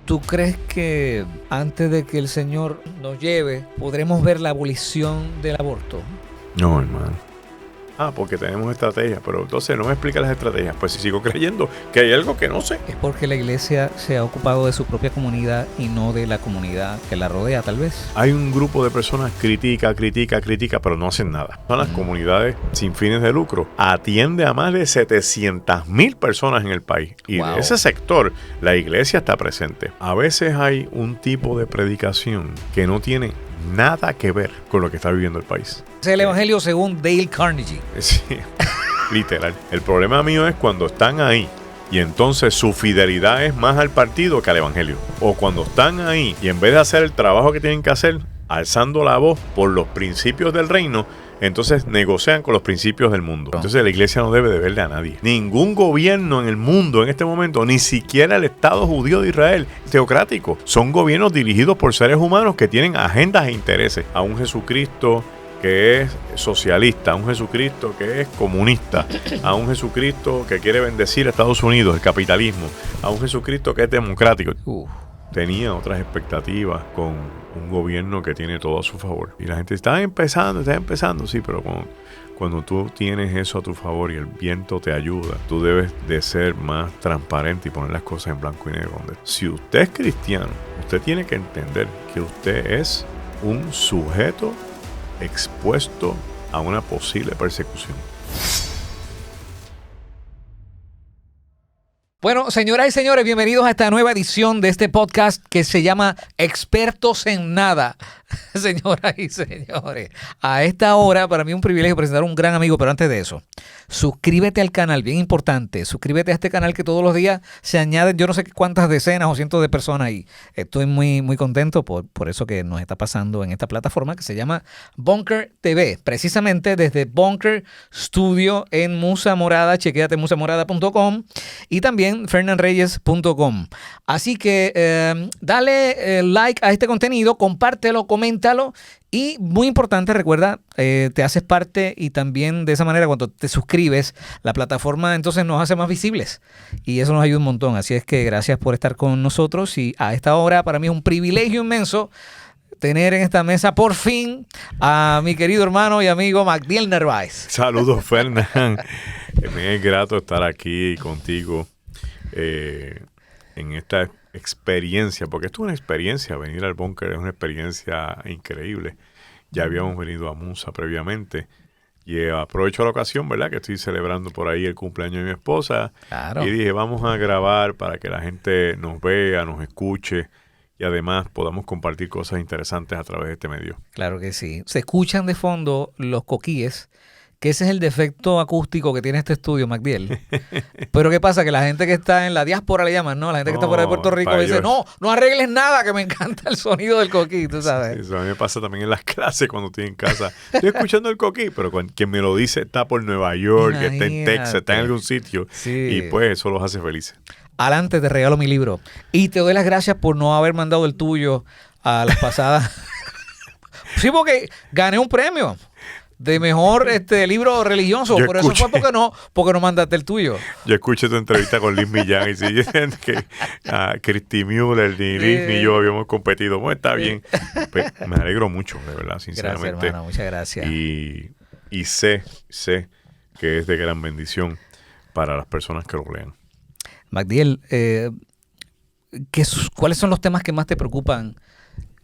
¿Tú crees que antes de que el Señor nos lleve, podremos ver la abolición del aborto? No, hermano. Porque tenemos estrategias, pero entonces no me explica las estrategias. Pues si sigo creyendo que hay algo que no sé. Es porque la iglesia se ha ocupado de su propia comunidad y no de la comunidad que la rodea, tal vez. Hay un grupo de personas critica, pero no hacen nada. Son las comunidades sin fines de lucro. Atiende a más de 700,000 personas en el país. Y de ese sector, la iglesia está presente. A veces hay un tipo de predicación que no tiene nada que ver con lo que está viviendo el país. Es el evangelio según Dale Carnegie. Sí, literal. El problema mío es cuando están ahí y entonces su fidelidad es más al partido que al evangelio. O cuando están ahí y en vez de hacer el trabajo que tienen que hacer, alzando la voz por los principios del reino, entonces negocian con los principios del mundo. Entonces la iglesia no debe deberle a nadie. Ningún gobierno en el mundo en este momento, ni siquiera el Estado judío de Israel, teocrático. Son gobiernos dirigidos por seres humanos que tienen agendas e intereses. A un Jesucristo que es socialista, a un Jesucristo que es comunista, a un Jesucristo que quiere bendecir a Estados Unidos, el capitalismo, a un Jesucristo que es democrático. Tenía otras expectativas con un gobierno que tiene todo a su favor. Y la gente está empezando, sí, pero cuando tú tienes eso a tu favor y el viento te ayuda, tú debes de ser más transparente y poner las cosas en blanco y negro. Si usted es cristiano, usted tiene que entender que usted es un sujeto expuesto a una posible persecución. Bueno, señoras y señores, bienvenidos a esta nueva edición de este podcast que se llama Expertos en Nada. Señoras y señores, a esta hora para mí es un privilegio presentar a un gran amigo, pero antes de eso, suscríbete al canal, bien importante, suscríbete a este canal que todos los días se añaden yo no sé cuántas decenas o cientos de personas ahí. Estoy muy, muy contento por eso que nos está pasando en esta plataforma que se llama Bunker TV, precisamente desde Bunker Studio en Musa Morada, chequéate musamorada.com y también fernanreyes.com. Así que dale like a este contenido, compártelo, coméntalo y muy importante, recuerda, te haces parte y también de esa manera cuando te suscribes, la plataforma entonces nos hace más visibles y eso nos ayuda un montón. Así es que gracias por estar con nosotros y a esta hora para mí es un privilegio inmenso tener en esta mesa por fin a mi querido hermano y amigo Magdiel Narváez. Saludos, Fernán. Me es grato estar aquí contigo en esta experiencia, porque esto es una experiencia, venir al búnker es una experiencia increíble. Ya habíamos venido a Musa previamente y aprovecho la ocasión, ¿verdad? Que estoy celebrando por ahí el cumpleaños de mi esposa. Claro. Y dije, vamos a grabar para que la gente nos vea, nos escuche y además podamos compartir cosas interesantes a través de este medio. Claro que sí. Se escuchan de fondo los coquíes, que ese es el defecto acústico que tiene este estudio, Magdiel. Pero ¿qué pasa? Que la gente que está en la diáspora le llaman, ¿no? La gente que está fuera de Puerto Rico dice, no arregles nada, que me encanta el sonido del coquí, tú sabes. Sí, eso a mí me pasa también en las clases cuando estoy en casa. Estoy escuchando el coquí, pero quien me lo dice está por Nueva York, que está en Texas, está en algún sitio. Sí. Y pues eso los hace felices. Adelante, te regalo mi libro. Y te doy las gracias por no haber mandado el tuyo a las pasadas. Sí, porque gané un premio de mejor libro religioso. Por eso fue porque no mandaste el tuyo. Yo escuché tu entrevista con Liz Millán y sí, que Christy Müller, ni Liz ni yo habíamos competido. Bueno, está bien. Pues, me alegro mucho, de verdad, sinceramente. Gracias, hermano. Muchas gracias. Y sé que es de gran bendición para las personas que lo lean. Magdiel, ¿cuáles son los temas que más te preocupan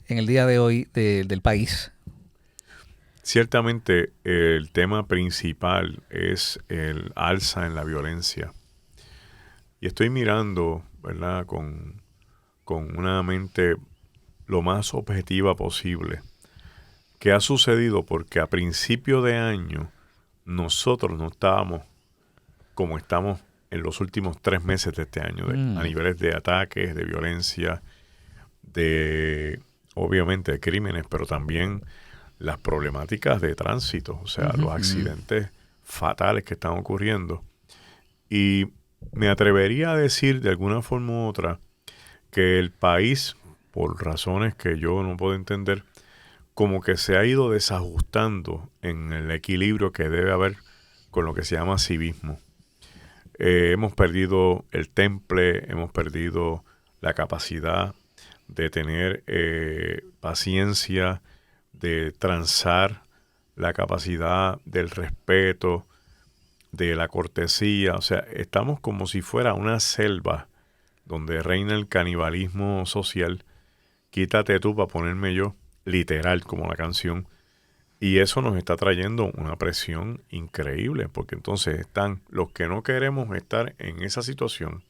en el día de hoy del país? Ciertamente el tema principal es el alza en la violencia. Y estoy mirando, ¿verdad?, con una mente lo más objetiva posible. ¿Qué ha sucedido? Porque a principio de año nosotros no estábamos como estamos en los últimos 3 meses de este año, a niveles de ataques, de violencia, obviamente de crímenes, pero también las problemáticas de tránsito, o sea, los accidentes fatales que están ocurriendo. Y me atrevería a decir de alguna forma u otra que el país, por razones que yo no puedo entender, como que se ha ido desajustando en el equilibrio que debe haber con lo que se llama civismo. Hemos perdido el temple, hemos perdido la capacidad de tener paciencia, de transar, la capacidad del respeto, de la cortesía. O sea, estamos como si fuera una selva donde reina el canibalismo social. Quítate tú para ponerme yo, literal, como la canción. Y eso nos está trayendo una presión increíble, porque entonces están los que no queremos estar en esa situación,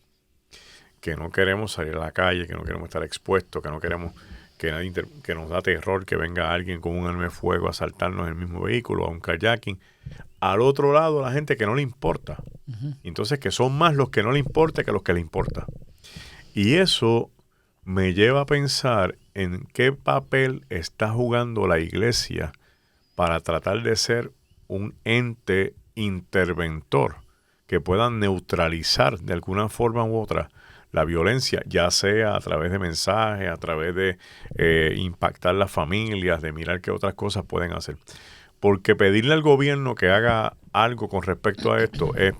que no queremos salir a la calle, que no queremos estar expuestos, que no queremos que nadie que nos da terror que venga alguien con un arma de fuego a asaltarnos en el mismo vehículo, a un kayaking. Al otro lado, la gente que no le importa. Entonces, que son más los que no le importa que los que le importa. Y eso me lleva a pensar en qué papel está jugando la iglesia para tratar de ser un ente interventor que pueda neutralizar de alguna forma u otra la violencia, ya sea a través de mensajes, a través de impactar las familias, de mirar qué otras cosas pueden hacer. Porque pedirle al gobierno que haga algo con respecto a esto es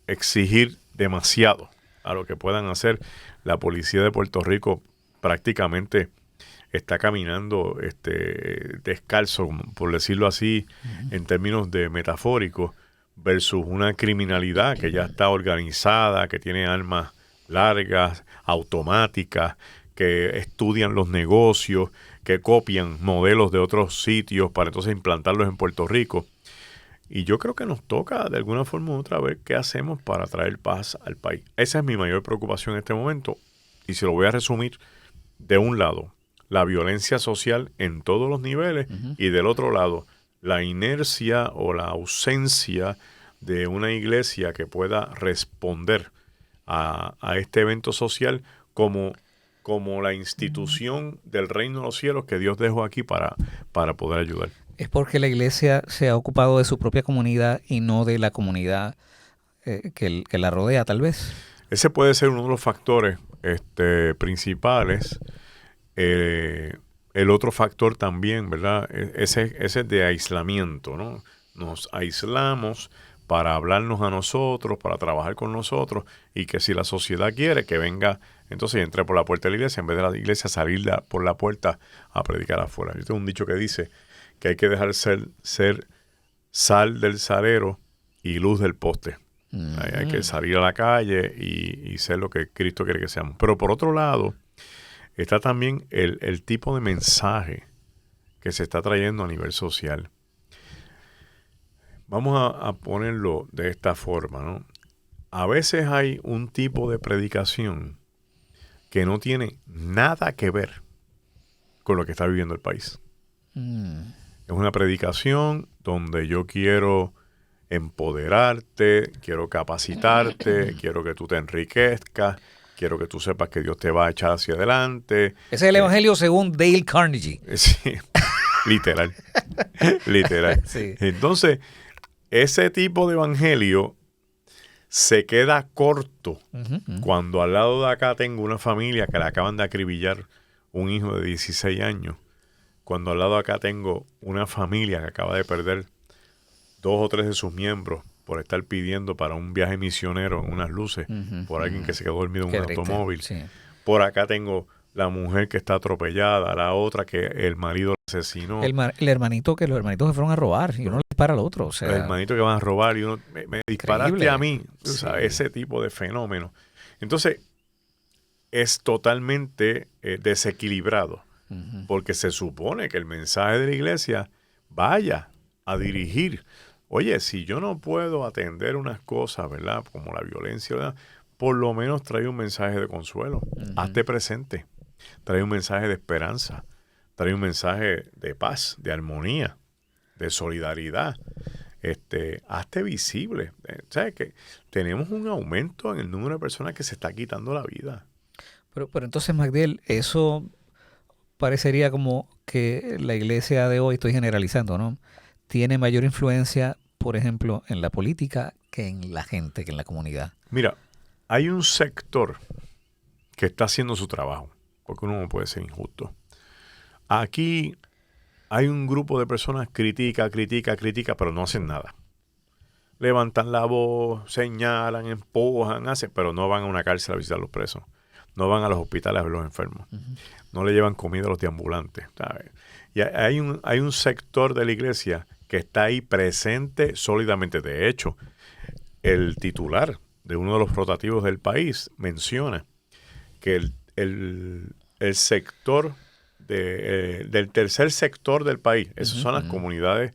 exigir demasiado a lo que puedan hacer. La policía de Puerto Rico prácticamente está caminando descalzo, por decirlo así, en términos de metafóricos, versus una criminalidad que ya está organizada, que tiene armas largas, automáticas, que estudian los negocios, que copian modelos de otros sitios para entonces implantarlos en Puerto Rico. Y yo creo que nos toca de alguna forma u otra ver qué hacemos para traer paz al país. Esa es mi mayor preocupación en este momento. Y se lo voy a resumir de un lado, la violencia social en todos los niveles, y del otro lado, la inercia o la ausencia de una iglesia que pueda responder a este evento social como la institución del reino de los cielos que Dios dejó aquí para poder ayudar. Es porque la iglesia se ha ocupado de su propia comunidad y no de la comunidad que la rodea, tal vez. Ese puede ser uno de los factores principales. El otro factor también, ¿verdad? Ese de aislamiento, ¿no? Nos aislamos para hablarnos a nosotros, para trabajar con nosotros, y que si la sociedad quiere que venga, entonces entre por la puerta de la iglesia, en vez de la iglesia salir por la puerta a predicar afuera. Yo tengo un dicho que dice que hay que dejar ser sal del salero y luz del poste. Hay que salir a la calle y ser lo que Cristo quiere que seamos. Pero por otro lado, está también el tipo de mensaje que se está trayendo a nivel social. Vamos a ponerlo de esta forma, ¿no? A veces hay un tipo de predicación que no tiene nada que ver con lo que está viviendo el país. Es una predicación donde yo quiero empoderarte, quiero capacitarte, quiero que tú te enriquezcas, quiero que tú sepas que Dios te va a echar hacia adelante. Ese es el Evangelio según Dale Carnegie. Sí, literal. Literal. Sí. Entonces, ese tipo de evangelio se queda corto cuando al lado de acá tengo una familia que le acaban de acribillar un hijo de 16 años. Cuando al lado de acá tengo una familia que acaba de perder 2 o 3 de sus miembros por estar pidiendo para un viaje misionero en unas luces, por alguien que se quedó dormido en un automóvil. Sí. Por acá tengo la mujer que está atropellada, la otra que el marido asesinó. El hermanito que los hermanitos se fueron a robar y uno le dispara al otro. O sea, el hermanito que van a robar y uno me disparaste a mí. O sea, ese tipo de fenómeno. Entonces, es totalmente desequilibrado, porque se supone que el mensaje de la iglesia vaya a dirigir. Oye, si yo no puedo atender unas cosas, ¿verdad? Como la violencia, ¿verdad? Por lo menos trae un mensaje de consuelo. Hazte presente. Trae un mensaje de esperanza. Trae un mensaje de paz, de armonía, de solidaridad. Hazte visible. ¿Sabes que tenemos un aumento en el número de personas que se está quitando la vida? Pero entonces, Magdiel, eso parecería como que la iglesia de hoy, estoy generalizando, ¿no?, tiene mayor influencia, por ejemplo, en la política que en la gente, que en la comunidad. Mira, hay un sector que está haciendo su trabajo, porque uno no puede ser injusto. Aquí hay un grupo de personas critica, pero no hacen nada. levantan la voz, señalan, empujan, hacen, pero no van a una cárcel a visitar a los presos. No van a los hospitales a ver los enfermos. No le llevan comida a los deambulantes, ¿sabes? Y hay un sector de la iglesia que está ahí presente sólidamente. De hecho, el titular de uno de los rotativos del país menciona que el sector del tercer sector del país, esas son las comunidades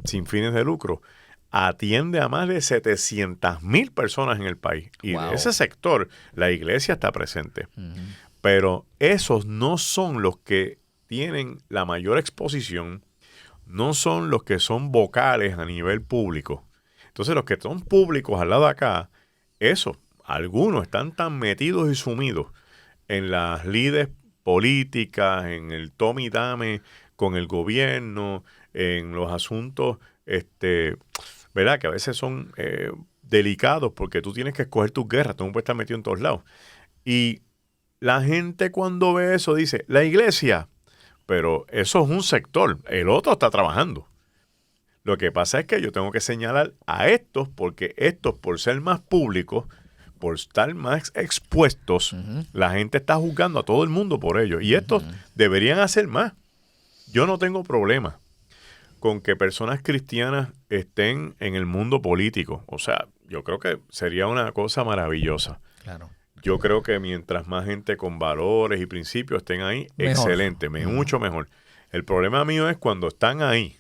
sin fines de lucro, atiende a más de 700,000 personas en el país. Y de ese sector la iglesia está presente. Pero esos no son los que tienen la mayor exposición, no son los que son vocales a nivel público. Entonces los que son públicos al lado de acá, esos, algunos están tan metidos y sumidos en las lides políticas, en el tome y dame con el gobierno, en los asuntos, ¿verdad? Que a veces son delicados porque tú tienes que escoger tus guerras, tú no puedes estar metido en todos lados. Y la gente cuando ve eso dice, la iglesia, pero eso es un sector, el otro está trabajando. Lo que pasa es que yo tengo que señalar a estos porque estos, por ser más públicos, por estar más expuestos, la gente está juzgando a todo el mundo por ello. Y estos deberían hacer más. Yo no tengo problema con que personas cristianas estén en el mundo político. O sea, yo creo que sería una cosa maravillosa. Claro. Yo creo que mientras más gente con valores y principios estén ahí, Mejor. excelente, mucho mejor. El problema mío es cuando están ahí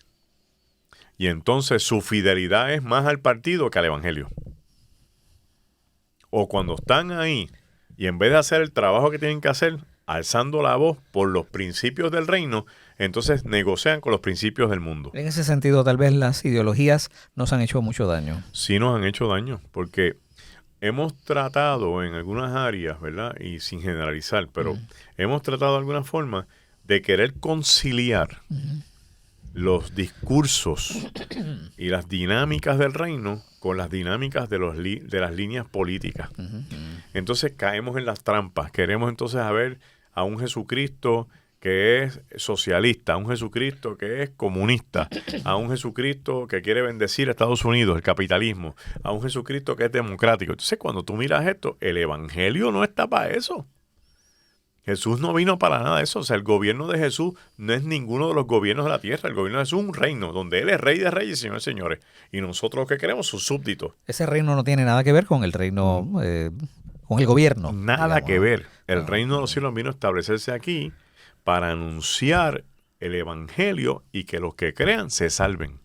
y entonces su fidelidad es más al partido que al evangelio. O cuando están ahí y en vez de hacer el trabajo que tienen que hacer, alzando la voz por los principios del reino, entonces negocian con los principios del mundo. En ese sentido, tal vez las ideologías nos han hecho mucho daño. Sí nos han hecho daño, porque hemos tratado en algunas áreas, ¿verdad? Y sin generalizar, pero hemos tratado de alguna forma de querer conciliar los discursos y las dinámicas del reino con las dinámicas de las líneas políticas. Entonces caemos en las trampas. Queremos entonces ver a un Jesucristo que es socialista, a un Jesucristo que es comunista, a un Jesucristo que quiere bendecir a Estados Unidos, el capitalismo, a un Jesucristo que es democrático. Entonces, cuando tú miras esto, el evangelio no está para eso. Jesús no vino para nada de eso. O sea, el gobierno de Jesús no es ninguno de los gobiernos de la tierra. El gobierno de Jesús es un reino donde Él es rey de reyes y señor de señores. Y nosotros lo que queremos son súbditos. Ese reino no tiene nada que ver con el reino, con el gobierno. Nada digamos. que ver. El reino de los cielos vino a establecerse aquí para anunciar el evangelio y que los que crean se salven.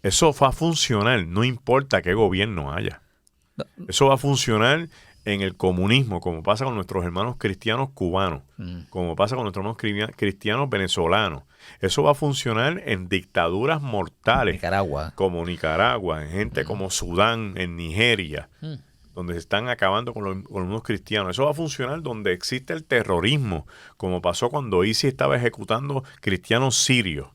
Eso va a funcionar, no importa qué gobierno haya. Eso va a funcionar en el comunismo, como pasa con nuestros hermanos cristianos cubanos, como pasa con nuestros hermanos cristianos venezolanos. Eso va a funcionar en dictaduras mortales, Nicaragua. como Nicaragua, en gente como Sudán, en Nigeria, donde se están acabando con los cristianos. Eso va a funcionar donde existe el terrorismo, como pasó cuando ISIS estaba ejecutando cristianos sirios.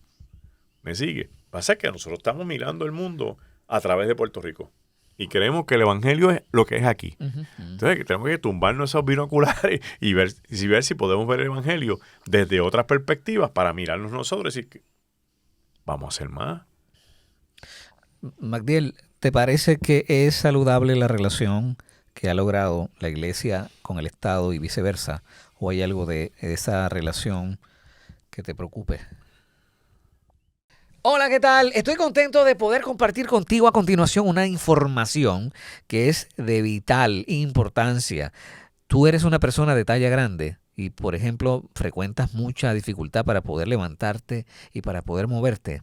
¿Me sigue? Pasa que nosotros estamos mirando el mundo a través de Puerto Rico y creemos que el evangelio es lo que es aquí. Entonces tenemos que tumbarnos esos binoculares y ver si podemos ver el evangelio desde otras perspectivas para mirarnos nosotros y decir, vamos a hacer más. Magdiel, ¿te parece que es saludable la relación que ha logrado la Iglesia con el Estado y viceversa? ¿O hay algo de esa relación que te preocupe? Hola, ¿qué tal? Estoy contento de poder compartir contigo a continuación una información que es de vital importancia. Tú eres una persona de talla grande y, por ejemplo, frecuentas mucha dificultad para poder levantarte y para poder moverte.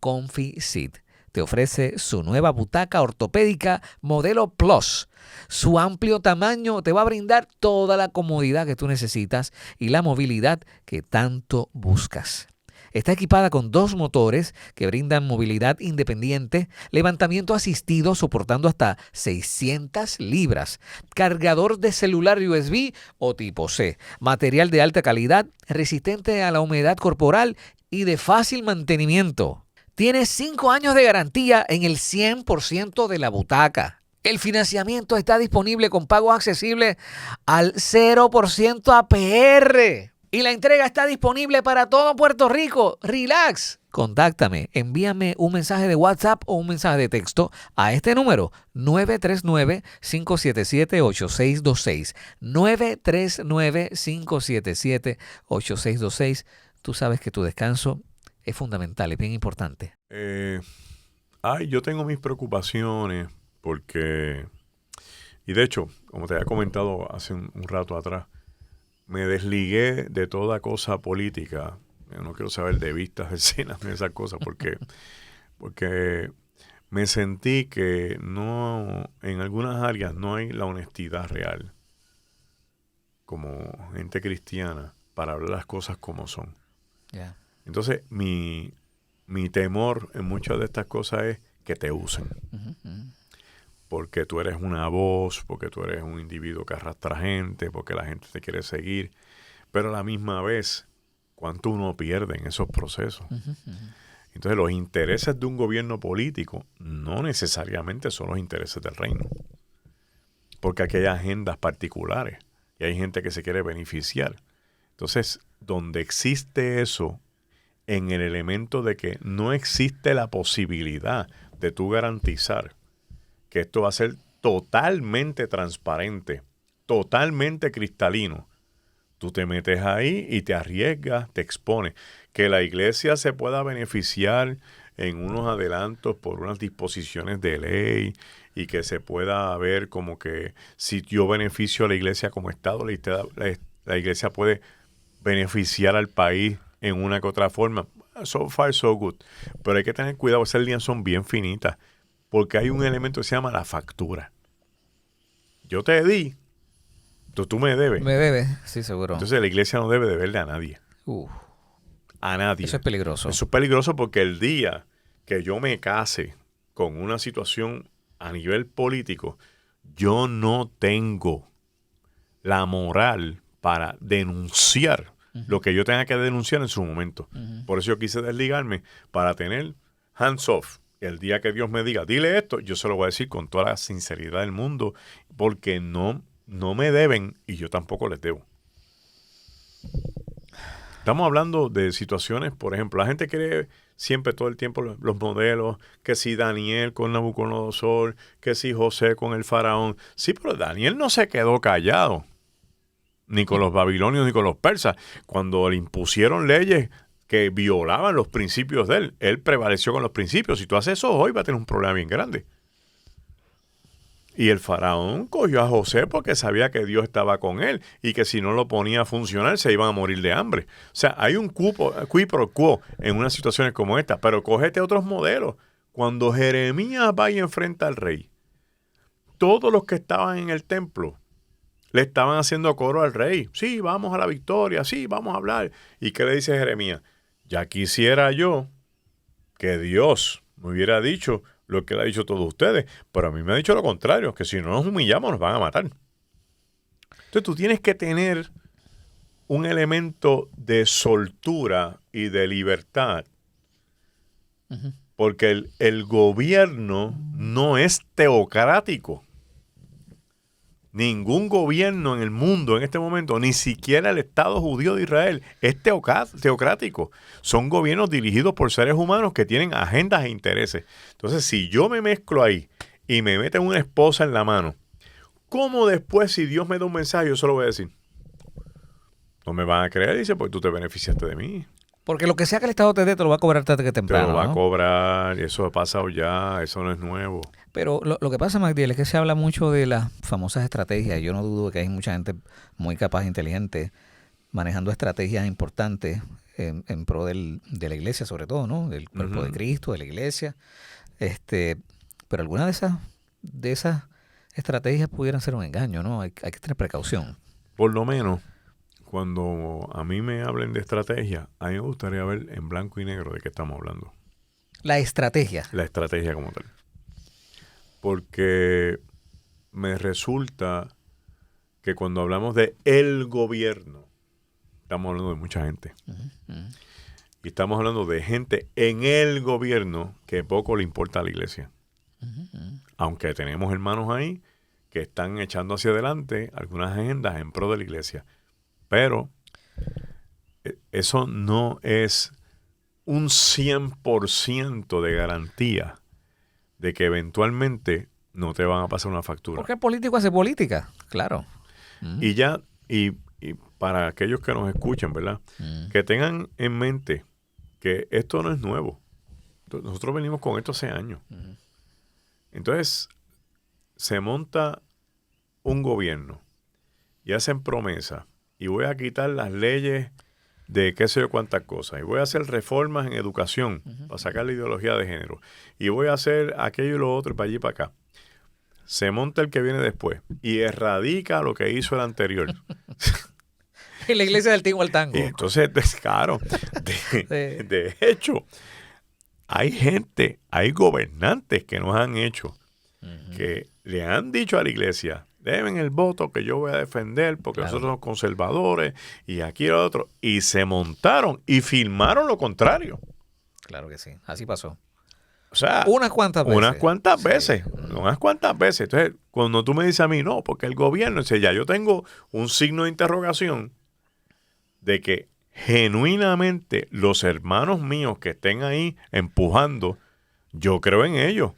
ComfiSeat te ofrece su nueva butaca ortopédica modelo Plus. Su amplio tamaño te va a brindar toda la comodidad que tú necesitas y la movilidad que tanto buscas. Está equipada con 2 motores que brindan movilidad independiente, levantamiento asistido soportando hasta 600 libras, cargador de celular USB o tipo C, material de alta calidad, resistente a la humedad corporal y de fácil mantenimiento. Tiene 5 años de garantía en el 100% de la butaca. El financiamiento está disponible con pago accesible al 0% APR. Y la entrega está disponible para todo Puerto Rico. ¡Relax! Contáctame, envíame un mensaje de WhatsApp o un mensaje de texto a este número 939-577-8626. 939-577-8626. Tú sabes que tu descanso es fundamental, es bien importante. Yo tengo mis preocupaciones porque, y de hecho, como te había comentado hace un rato atrás, me desligué de toda cosa política. Yo no quiero saber de vistas del cine ni esas cosas porque me sentí que no, en algunas áreas no hay la honestidad real como gente cristiana para hablar las cosas como son. Yeah. Entonces, mi temor en muchas de estas cosas es que te usen. Porque tú eres una voz, porque tú eres un individuo que arrastra gente, porque la gente te quiere seguir. Pero a la misma vez, ¿cuánto uno pierde en esos procesos? Entonces, los intereses de un gobierno político no necesariamente son los intereses del reino. Porque aquí hay agendas particulares y hay gente que se quiere beneficiar. Entonces, donde existe eso, en el elemento de que no existe la posibilidad de tú garantizar que esto va a ser totalmente transparente, totalmente cristalino, tú te metes ahí y te arriesgas, te expones. Que la iglesia se pueda beneficiar en unos adelantos por unas disposiciones de ley y que se pueda ver como que si yo beneficio a la iglesia como Estado, la iglesia puede beneficiar al país en una que otra forma. So far, so good. Pero hay que tener cuidado, esas líneas son bien finitas, porque hay un elemento que se llama la factura. Yo te di, tú me debes. Me debes, sí, seguro. Entonces la iglesia no debe deberle a nadie. A nadie. Eso es peligroso. Eso es peligroso porque el día que yo me case con una situación a nivel político, yo no tengo la moral para denunciar lo que yo tenga que denunciar en su momento. Por eso yo quise desligarme para tener hands off. El día que Dios me diga, dile esto, yo se lo voy a decir con toda la sinceridad del mundo, porque no me deben y yo tampoco les debo. Estamos hablando de situaciones, por ejemplo, la gente quiere siempre todo el tiempo los modelos, que si Daniel con Nabucodonosor, que si José con el faraón. Sí, pero Daniel no se quedó callado, ni con los babilonios ni con los persas. Cuando le impusieron leyes que violaban los principios de él prevaleció con los principios. Si tú haces eso hoy, va a tener un problema bien grande. Y el faraón cogió a José porque sabía que Dios estaba con él y que si no lo ponía a funcionar se iban a morir de hambre. O sea, hay un qui pro quo en unas situaciones como esta, pero cógete otros modelos. Cuando Jeremías va y enfrenta al rey, todos los que estaban en el templo le estaban haciendo coro al rey. Sí, vamos a la victoria, sí, vamos a hablar. ¿Y qué le dice Jeremías? Ya quisiera yo que Dios me hubiera dicho lo que le ha dicho a todos ustedes, pero a mí me ha dicho lo contrario, que si no nos humillamos nos van a matar. Entonces tú tienes que tener un elemento de soltura y de libertad, porque el gobierno no es teocrático. Ningún gobierno en el mundo en este momento, ni siquiera el Estado judío de Israel, es teocrático. Son gobiernos dirigidos por seres humanos que tienen agendas e intereses. Entonces, si yo me mezclo ahí y me meten una esposa en la mano, ¿cómo después, si Dios me da un mensaje, yo se lo voy a decir? No me van a creer, dice, porque tú te beneficiaste de mí. Porque lo que sea que el Estado te dé, te lo va a cobrar tarde que temprano. Te lo va a cobrar, eso ha pasado ya, eso no es nuevo. Pero lo que pasa, Magdiel, es que se habla mucho de las famosas estrategias. Yo no dudo que hay mucha gente muy capaz e inteligente manejando estrategias importantes en pro de la iglesia, sobre todo, ¿no? Del cuerpo de Cristo, de la iglesia. Pero algunas de esas estrategias pudieran ser un engaño, ¿no? Hay que tener precaución. Por lo menos, cuando a mí me hablen de estrategia, a mí me gustaría ver en blanco y negro de qué estamos hablando. La estrategia. La estrategia como tal. Porque me resulta que cuando hablamos de el gobierno, estamos hablando de mucha gente. Y estamos hablando de gente en el gobierno que poco le importa a la iglesia. Aunque tenemos hermanos ahí que están echando hacia adelante algunas agendas en pro de la iglesia. Pero eso no es un 100% de garantía de que eventualmente no te van a pasar una factura. Porque el político hace política, claro. Y ya, y para aquellos que nos escuchan, ¿verdad? Que tengan en mente que esto no es nuevo. Nosotros venimos con esto hace años. Entonces, se monta un gobierno y hacen promesas y voy a quitar las leyes de qué sé yo cuántas cosas y voy a hacer reformas en educación para sacar la ideología de género y voy a hacer aquello y lo otro y para allí y para acá. Se monta el que viene después y erradica lo que hizo el anterior. Y la iglesia del tingo al tango. Y entonces, claro, de hecho, hay gobernantes que nos han hecho, que le han dicho a la iglesia, deben el voto que yo voy a defender porque nosotros somos conservadores y aquí lo otro, y se montaron y firmaron lo contrario. Claro que sí, así pasó. O sea, unas cuantas veces. Unas cuantas veces. Entonces, cuando tú me dices a mí, no, porque el gobierno, dice, ya yo tengo un signo de interrogación de que genuinamente los hermanos míos que estén ahí empujando, yo creo en ellos.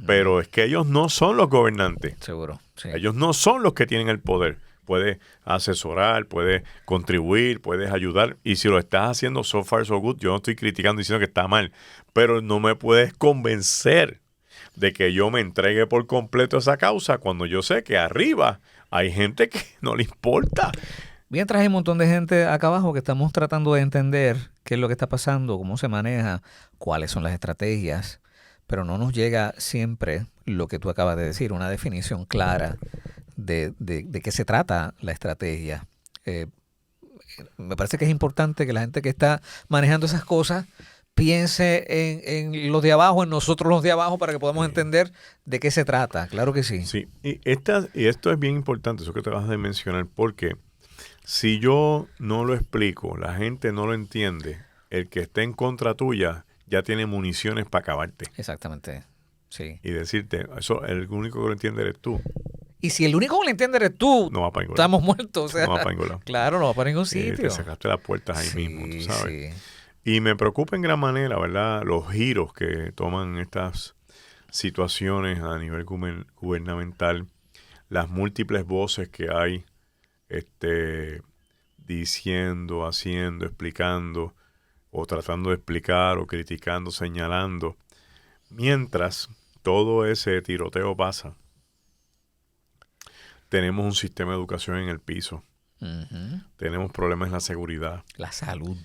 Pero es que ellos no son los gobernantes. Seguro, sí. Ellos no son los que tienen el poder. Puedes asesorar, puedes contribuir, puedes ayudar. Y si lo estás haciendo so far so good, yo no estoy criticando diciendo que está mal. Pero no me puedes convencer de que yo me entregue por completo a esa causa cuando yo sé que arriba hay gente que no le importa. Mientras hay un montón de gente acá abajo que estamos tratando de entender qué es lo que está pasando, cómo se maneja, cuáles son las estrategias, pero no nos llega siempre lo que tú acabas de decir, una definición clara de qué se trata la estrategia. Me parece que es importante que la gente que está manejando esas cosas piense en los de abajo, en nosotros los de abajo, para que podamos entender de qué se trata. Claro que sí. Sí, y esto es bien importante, eso que te vas a mencionar, porque si yo no lo explico, la gente no lo entiende, el que esté en contra tuya ya tiene municiones para acabarte. Exactamente, sí. Y decirte, eso el único que lo entiende eres tú. Y si el único que lo entiende eres tú, no va para ningún lado. Estamos muertos. O sea, no va para ningún lado. Claro, no va para ningún sitio. Te sacaste las puertas ahí mismo, tú sabes. Sí. Y me preocupa en gran manera, ¿verdad?, los giros que toman estas situaciones a nivel gubernamental, las múltiples voces que hay diciendo, haciendo, explicando, o tratando de explicar, o criticando, señalando. Mientras todo ese tiroteo pasa, tenemos un sistema de educación en el piso. Tenemos problemas en la seguridad. La salud.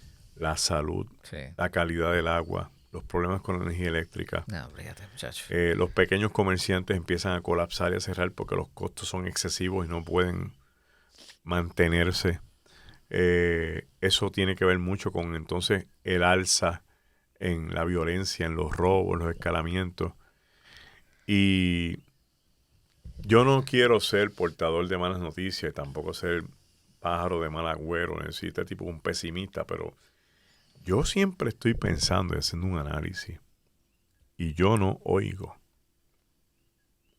Sí. La calidad del agua, los problemas con la energía eléctrica. No, fíjate, muchacho. Los pequeños comerciantes empiezan a colapsar y a cerrar porque los costos son excesivos y no pueden mantenerse. Eso tiene que ver mucho con entonces el alza en la violencia, en los robos, los escalamientos. Y yo no quiero ser portador de malas noticias, tampoco ser pájaro de mal agüero, necesita tipo un pesimista, pero yo siempre estoy pensando y haciendo un análisis y yo no oigo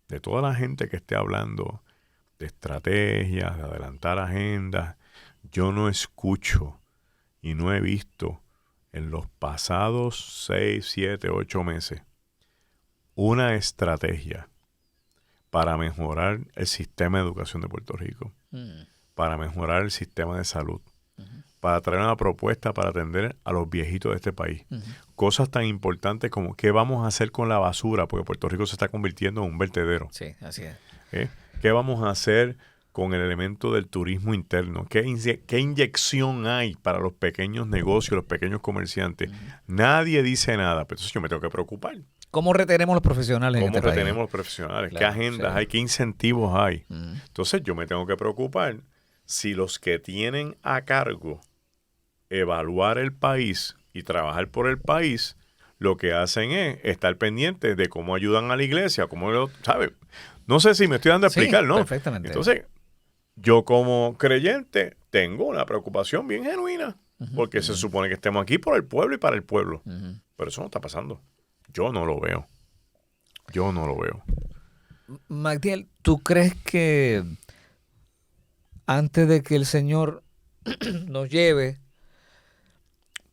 de toda la gente que esté hablando de estrategias, de adelantar agendas. Yo no escucho y no he visto en los pasados 6, 7, 8 meses una estrategia para mejorar el sistema de educación de Puerto Rico, para mejorar el sistema de salud, para traer una propuesta para atender a los viejitos de este país. Cosas tan importantes como qué vamos a hacer con la basura, porque Puerto Rico se está convirtiendo en un vertedero. Sí, así es. ¿Qué vamos a hacer con el elemento del turismo interno? ¿Qué inyección hay para los pequeños negocios, los pequeños comerciantes? Nadie dice nada, pero entonces yo me tengo que preocupar. ¿Cómo retenemos los profesionales en este país? ¿Cómo retenemos los profesionales? Claro, ¿qué agendas hay? ¿Qué incentivos hay? Entonces yo me tengo que preocupar si los que tienen a cargo evaluar el país y trabajar por el país, lo que hacen es estar pendientes de cómo ayudan a la iglesia, ¿sabes? No sé si me estoy dando a explicar, ¿no? Perfectamente. Entonces, yo como creyente tengo una preocupación bien genuina, porque se supone que estemos aquí por el pueblo y para el pueblo. Pero eso no está pasando. Yo no lo veo. Magdiel, ¿tú crees que antes de que el Señor nos lleve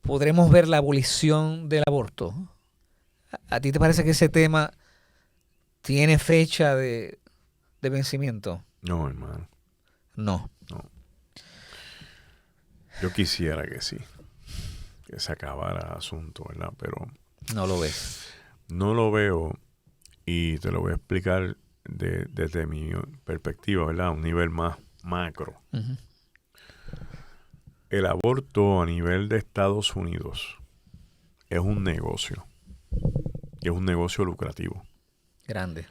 podremos ver la abolición del aborto. ¿A ti te parece que ese tema tiene fecha de vencimiento? No, hermano. No. Yo quisiera que sí, que se acabara el asunto, ¿verdad? Pero No lo ves. no lo veo y te lo voy a explicar desde mi perspectiva, ¿verdad? A un nivel más macro. Uh-huh. El aborto a nivel de Estados Unidos es un negocio. Y es un negocio lucrativo. Grande.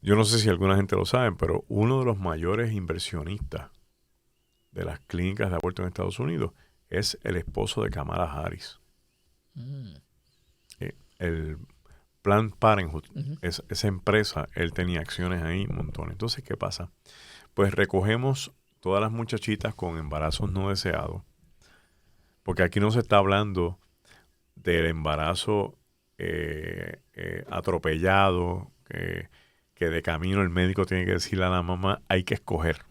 Yo no sé si alguna gente lo sabe, pero uno de los mayores inversionistas de las clínicas de aborto en Estados Unidos es el esposo de Kamala Harris. El Planned Parenthood, esa empresa, él tenía acciones ahí, un montón. Entonces, ¿qué pasa? Pues recogemos todas las muchachitas con embarazos no deseados, porque aquí no se está hablando del embarazo atropellado, que de camino el médico tiene que decirle a la mamá, hay que escoger.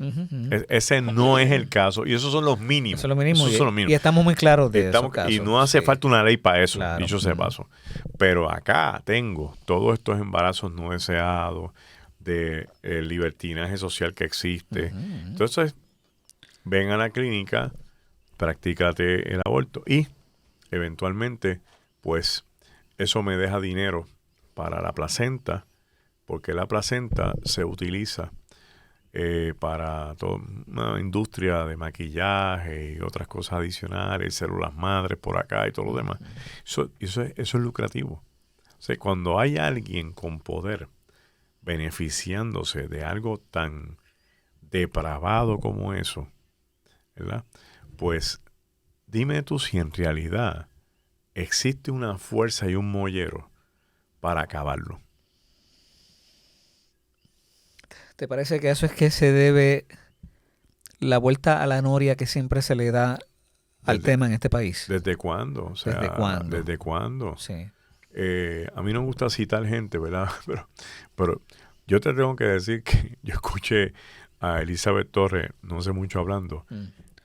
Ese no es el caso. Y esos son los mínimos. Eso es lo mínimo. Esos son los mínimos. Y estamos muy claros de esos casos. Y no hace falta una ley para eso, Claro. dicho sea de paso. Pero acá tengo todos estos embarazos no deseados, de libertinaje social que existe. Entonces, ven a la clínica, practícate el aborto y eventualmente, pues, eso me deja dinero para la placenta, porque la placenta se utiliza para toda una industria de maquillaje y otras cosas adicionales, células madres por acá y todo lo demás. Eso es lucrativo. O sea, cuando hay alguien con poder beneficiándose de algo tan depravado como eso, ¿verdad? Pues dime tú si en realidad existe una fuerza y un mollero para acabarlo. ¿Te parece que eso es que se debe la vuelta a la noria que siempre se le da al tema en este país? ¿Desde cuándo? O sea, ¿Desde cuándo? Sí. A mí no me gusta citar gente, ¿verdad? Pero yo te tengo que decir que yo escuché a Elizabeth Torres no sé mucho hablando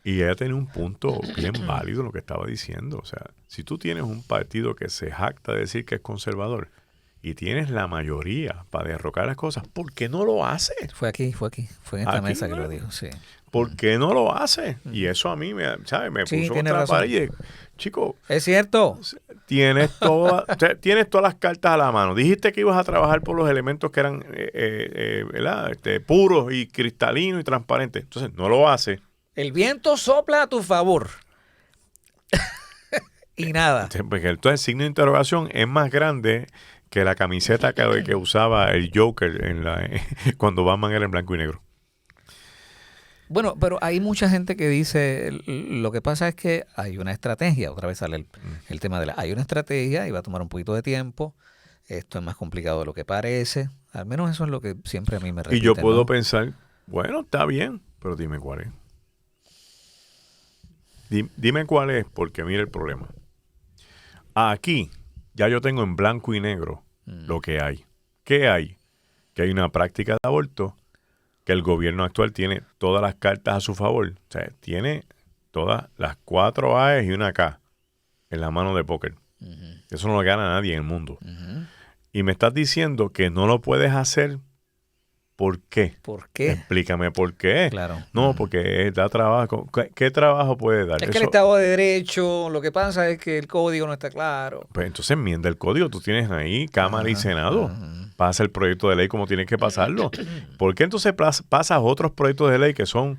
y ella tenía un punto bien válido en lo que estaba diciendo. O sea, si tú tienes un partido que se jacta de decir que es conservador y tienes la mayoría para derrocar las cosas, ¿por qué no lo hace? Fue en esta mesa que lo dijo, sí. ¿Por qué no lo hace? Y eso a mí me Sí, puso tiene contra la razón. pared. Chico, Es cierto. tienes todas las cartas a la mano. Dijiste que ibas a trabajar por los elementos que eran ¿verdad? Puros y cristalinos y transparentes. Entonces, no lo hace. El viento sopla a tu favor. Y nada. Porque entonces el signo de interrogación es más grande que la camiseta que usaba el Joker cuando Batman era en blanco y negro. Bueno, pero hay mucha gente que dice, lo que pasa es que hay una estrategia, otra vez sale el tema hay una estrategia y va a tomar un poquito de tiempo, esto es más complicado de lo que parece, al menos eso es lo que siempre a mí me repite. Y yo puedo ¿no? pensar, bueno, está bien, pero dime cuál es. Dime cuál es, porque mira el problema. Aquí ya yo tengo en blanco y negro lo que hay. ¿Qué hay? Que hay una práctica de aborto, que el gobierno actual tiene todas las cartas a su favor. O sea, tiene todas las 4 A's y una K en la mano de póker. Eso no lo gana nadie en el mundo. Y me estás diciendo que no lo puedes hacer. ¿Por qué? ¿Por qué? Explícame por qué. Claro. No, porque da trabajo. ¿Qué trabajo puede dar? Es que el Estado de Derecho, lo que pasa es que el código no está claro. Pues entonces enmienda el código. Tú tienes ahí Cámara y Senado. Pasa el proyecto de ley como tienes que pasarlo. ¿Por qué entonces pasas otros proyectos de ley que son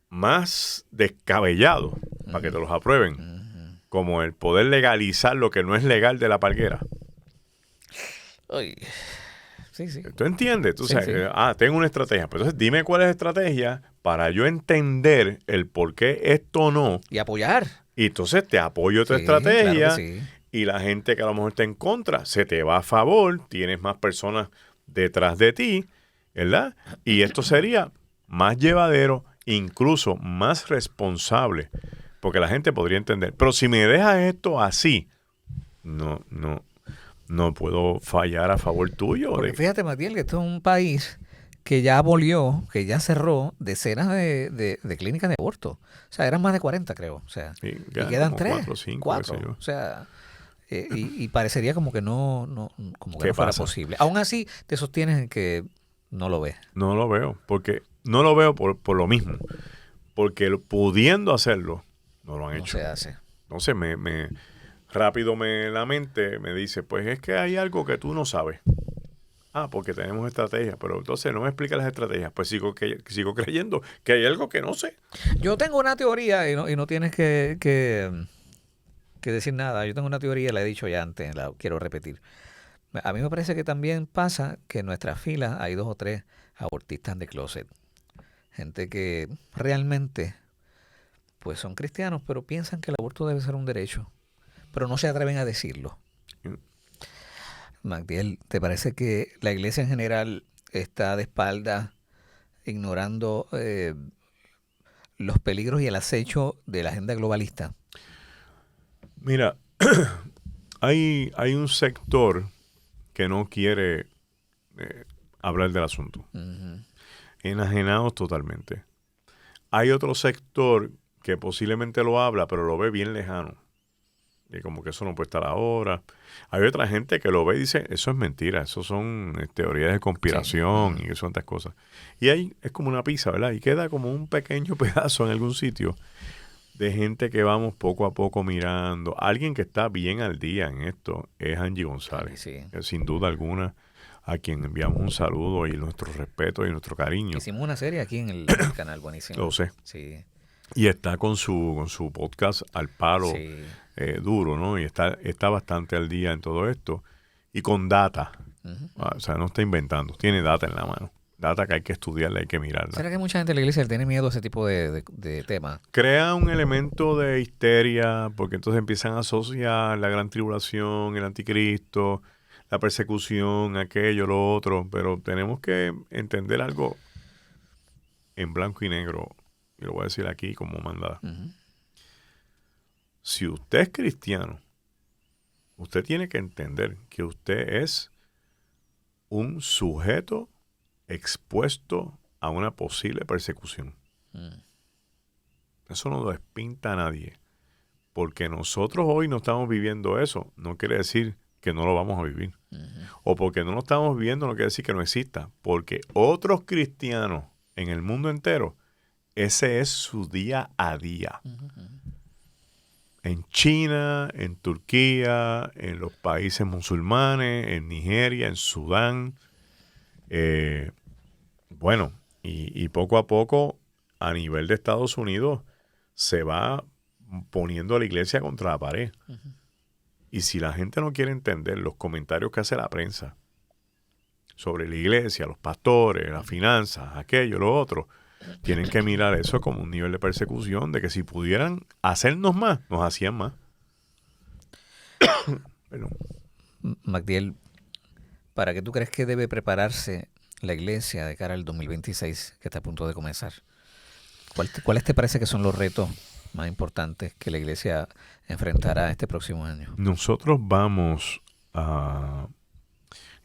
más descabellados para que te los aprueben? Como el poder legalizar lo que no es legal de la palguera. Ay. Sí. ¿Tú entiendes? Tú sabes, Sí. Tengo una estrategia. Pues entonces dime cuál es la estrategia para yo entender el por qué esto no. Y apoyar. Y entonces te apoyo tu Sí, estrategia. claro que sí. Y la gente que a lo mejor está en contra se te va a favor. Tienes más personas detrás de ti, ¿verdad? Y esto sería más llevadero, incluso más responsable. Porque la gente podría entender. Pero si me dejas esto así, no puedo fallar a favor tuyo. Porque fíjate, Matiel, que esto es un país que ya abolió, que ya cerró decenas de clínicas de aborto. O sea, eran más de 40, creo. O sea, Sí, y quedan como 3, 4 o 5, 4. qué sé yo. O sea, y parecería como que como que ¿Qué no fuera pasa? posible. Aún así, te sostienes en que no lo ves. No lo veo, porque no lo veo por lo mismo. Porque pudiendo hacerlo, no lo han No hecho. se hace. Entonces rápido la mente me dice, pues es que hay algo que tú no sabes. Ah, porque tenemos estrategias, pero entonces no me explica las estrategias. Pues sigo creyendo que hay algo que no sé. Yo tengo una teoría y no tienes que decir nada. Yo tengo una teoría, la he dicho ya antes, la quiero repetir. A mí me parece que también pasa que en nuestras filas hay 2 o 3 abortistas de closet. Gente que realmente pues son cristianos, pero piensan que el aborto debe ser un derecho, pero no se atreven a decirlo. Magdiel, ¿te parece que la iglesia en general está de espaldas ignorando los peligros y el acecho de la agenda globalista? Mira, hay un sector que no quiere hablar del asunto. Uh-huh. Enajenados totalmente. Hay otro sector que posiblemente lo habla, pero lo ve bien lejano. Y como que eso no puede estar ahora. Hay otra gente que lo ve y dice, eso es mentira, eso son teorías de conspiración Sí. y son otras cosas. Y ahí es como una pizza, ¿verdad? Y queda como un pequeño pedazo en algún sitio de gente que vamos poco a poco mirando. Alguien que está bien al día en esto es Angie González. Sí. Sin duda alguna, a quien enviamos un saludo y nuestro respeto y nuestro cariño. Hicimos una serie aquí en el canal, buenísimo. Lo sé. Sí. Y está con su podcast al palo, Sí. duro, ¿no? Y está bastante al día en todo esto. Y con data. Uh-huh. O sea, no está inventando. Tiene data en la mano. Data que hay que estudiarla, hay que mirarla. ¿Será que mucha gente de la iglesia le tiene miedo a ese tipo de temas? Crea un elemento de histeria porque entonces empiezan a asociar la gran tribulación, el anticristo, la persecución, aquello, lo otro. Pero tenemos que entender algo en blanco y negro. Y lo voy a decir aquí como manda. Uh-huh. Si usted es cristiano, usted tiene que entender que usted es un sujeto expuesto a una posible persecución. Eso no lo despinta a nadie. Porque nosotros hoy no estamos viviendo eso, no quiere decir que no lo vamos a vivir. O porque no lo estamos viviendo, no quiere decir que no exista. Porque otros cristianos en el mundo entero, ese es su día a día. En China, en Turquía, en los países musulmanes, en Nigeria, en Sudán. Bueno, y poco a poco, a nivel de Estados Unidos, se va poniendo a la iglesia contra la pared. Y si la gente no quiere entender los comentarios que hace la prensa sobre la iglesia, los pastores, las finanzas, aquello, lo otro, tienen que mirar eso como un nivel de persecución, de que si pudieran hacernos más, nos hacían más. Pero, Magdiel, ¿para qué tú crees que debe prepararse la iglesia de cara al 2026 que está a punto de comenzar? ¿Cuáles te parece que son los retos más importantes que la iglesia enfrentará este próximo año? nosotros vamos a...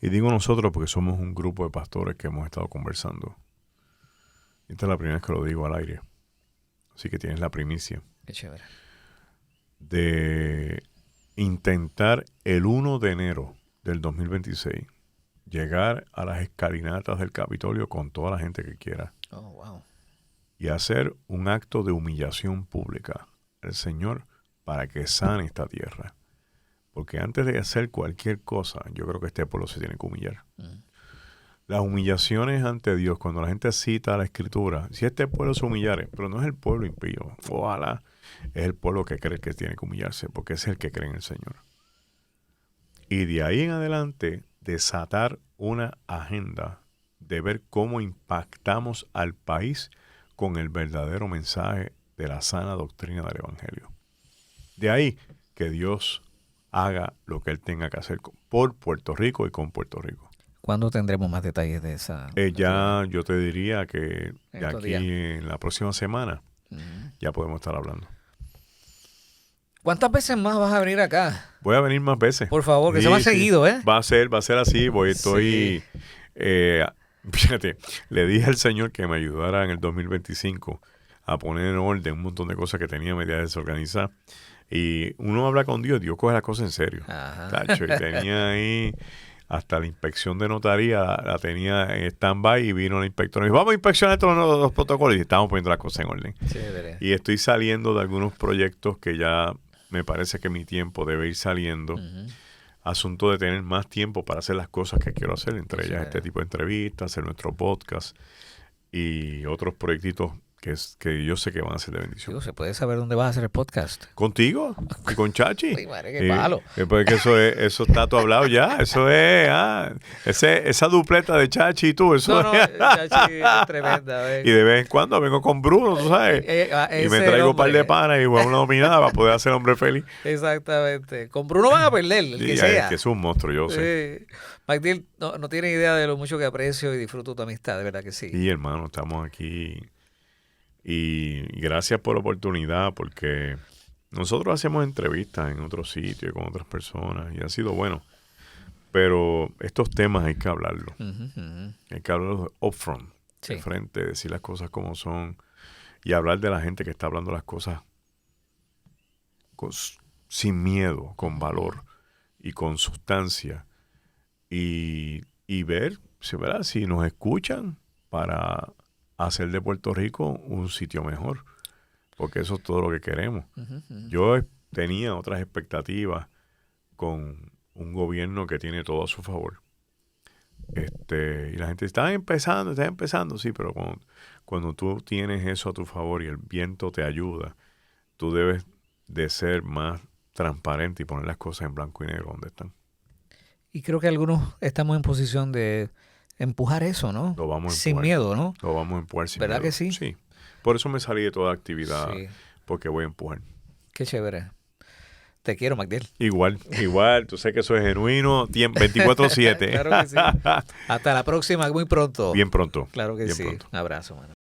Y digo nosotros porque somos un grupo de pastores que hemos estado conversando. Esta es la primera vez que lo digo al aire. Así que tienes la primicia. Qué chévere. De intentar el 1 de enero del 2026 llegar a las escalinatas del Capitolio con toda la gente que quiera Oh, wow. y hacer un acto de humillación pública al Señor para que sane esta tierra. Porque antes de hacer cualquier cosa, yo creo que este pueblo se tiene que humillar. Las humillaciones ante Dios, cuando la gente cita la Escritura, si este pueblo se humillare, pero no es el pueblo impío, ojalá, es el pueblo que cree que tiene que humillarse, porque es el que cree en el Señor. Y de ahí en adelante, desatar una agenda de ver cómo impactamos al país con el verdadero mensaje de la sana doctrina del Evangelio. De ahí que Dios haga lo que Él tenga que hacer por Puerto Rico y con Puerto Rico. ¿Cuándo tendremos más detalles de esa? Ya yo te diría que de Estos aquí días. en la próxima semana ya podemos estar hablando. ¿Cuántas veces más vas a venir acá? Voy a venir más veces. Por favor, que sea más seguido, ¿eh? Va a ser así. Fíjate, le dije al Señor que me ayudara en el 2025 a poner en orden un montón de cosas que tenía media desorganizadas. Y uno habla con Dios, Dios coge las cosas en serio. Ajá. Tacho, y tenía ahí hasta la inspección de notaría, la tenía en stand-by y vino la inspectora y dijo, vamos a inspeccionar todos los protocolos y estamos poniendo las cosas en orden. Chévere. Y estoy saliendo de algunos proyectos que ya me parece que mi tiempo debe ir saliendo. Ujú. Asunto de tener más tiempo para hacer las cosas que quiero hacer, entre ellas este tipo de entrevistas, hacer nuestro podcast y otros proyectitos que yo sé que van a ser de bendición. Digo, ¿se puede saber dónde vas a hacer el podcast? ¿Contigo? ¿Y con Chachi? Ay, madre, qué palo. Después que eso está todo hablado ya. Eso es, esa dupleta de Chachi y tú, eso No, es. Chachi, es tremenda. Y de vez en cuando vengo con Bruno, tú sabes. Y me traigo un par de panas y una dominada para poder hacer hombre feliz. Exactamente. Con Bruno van a perder, el que sea. Es que es un monstruo, yo sé. Magdiel, no tienes idea de lo mucho que aprecio y disfruto tu amistad, de verdad que sí. Y hermano, estamos aquí. Y gracias por la oportunidad, porque nosotros hacemos entrevistas en otros sitios con otras personas y ha sido bueno. Pero estos temas hay que hablarlos. Hay que hablarlos upfront, de frente, decir las cosas como son y hablar de la gente que está hablando las cosas sin miedo, con valor y con sustancia. Y ver, ¿verdad? Si nos escuchan para hacer de Puerto Rico un sitio mejor, porque eso es todo lo que queremos. Yo tenía otras expectativas con un gobierno que tiene todo a su favor. Y la gente está empezando, sí, pero cuando tú tienes eso a tu favor y el viento te ayuda, tú debes de ser más transparente y poner las cosas en blanco y negro donde están. Y creo que algunos estamos en posición de empujar eso, ¿no? Lo vamos a empujar. Sin miedo, ¿no? Lo vamos a empujar sin ¿Verdad miedo. que sí? Sí. Por eso me salí de toda actividad, Sí. porque voy a empujar. Qué chévere. Te quiero, Magdiel. Igual. Tú sabes que eso es genuino, 24/7. Claro que sí. Hasta la próxima, muy pronto. Bien pronto. Claro que Bien sí. pronto. Un abrazo, mano.